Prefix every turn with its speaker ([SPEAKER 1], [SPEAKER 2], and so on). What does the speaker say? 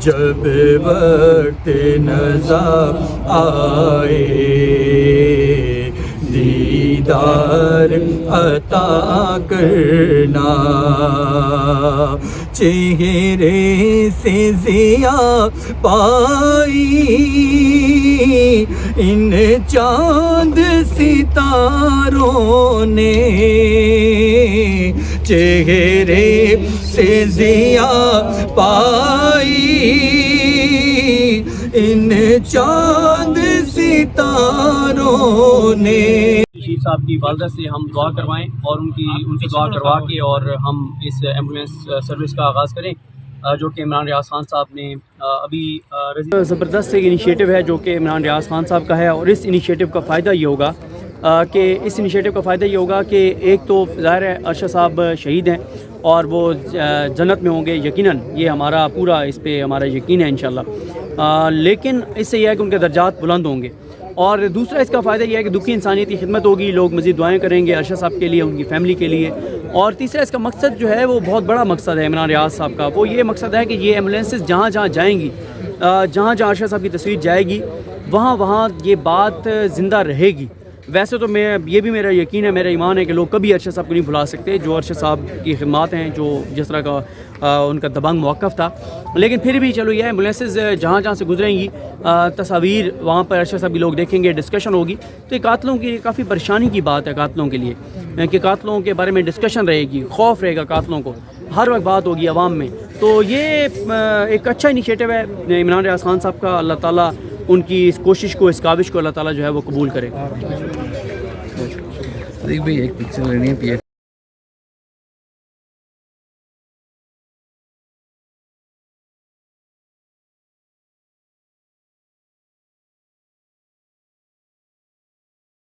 [SPEAKER 1] جب وقت نظر آئے دیدار عطا کرنا، چہرے سے ضیا پائی ان چاند ستاروں نے، چہرے سے ضیا پائی ان چاند ستاروں نے۔
[SPEAKER 2] شیخ صاحب کی والدہ سے ہم دعا کروائیں اور ان سے دعا کروا کے اور ہم اس ایمبولینس سروس کا آغاز کریں جو کہ عمران ریاض خان صاحب نے ابھی زبردست ایک انیشیٹو ہے جو کہ عمران ریاض خان صاحب کا ہے، اور اس انیشیٹو کا فائدہ یہ ہوگا کہ ایک تو ظاہر ہے ارشد صاحب شہید ہیں اور وہ جنت میں ہوں گے یقیناً، یہ ہمارا پورا اس پہ ہمارا یقین ہے انشاءاللہ، لیکن اس سے یہ ہے کہ ان کے درجات بلند ہوں گے، اور دوسرا اس کا فائدہ یہ ہے کہ دکھی انسانیت کی خدمت ہوگی، لوگ مزید دعائیں کریں گے ارشد صاحب کے لیے، ان کی فیملی کے لیے، اور تیسرا اس کا مقصد جو ہے وہ بہت بڑا مقصد ہے عمران ریاض صاحب کا، وہ یہ مقصد ہے کہ یہ ایمبولینسز جہاں جہاں جائیں گی، جہاں جہاں ارشد صاحب کی تصویر جائے گی وہاں یہ بات زندہ رہے گی۔ ویسے تو یہ بھی میرا یقین ہے، میرا ایمان ہے کہ لوگ کبھی ارشد صاحب کو نہیں بھلا سکتے، جو ارشد صاحب کی خدمات ہیں، جو جس طرح کا ان کا دبنگ موقف تھا، لیکن پھر بھی چلو یہ ایمبولینسز جہاں جہاں سے گزریں گی، تصاویر وہاں پر ارشد صاحب کے لوگ دیکھیں گے، ڈسکشن ہوگی، تو یہ قاتلوں کی کافی پریشانی کی بات ہے قاتلوں کے لیے، کہ قاتلوں کے بارے میں ڈسکشن رہے گی، خوف رہے گا قاتلوں کو، ہر وقت بات ہوگی عوام میں، تو یہ ایک اچھا انیشیٹو ہے عمران ریاض خان صاحب کا، اللہ تعالیٰ ان کی اس کوشش کو، اس کاوش کو اللہ تعالیٰ جو ہے وہ قبول کرے۔
[SPEAKER 3] ایک پکچر لینی ہے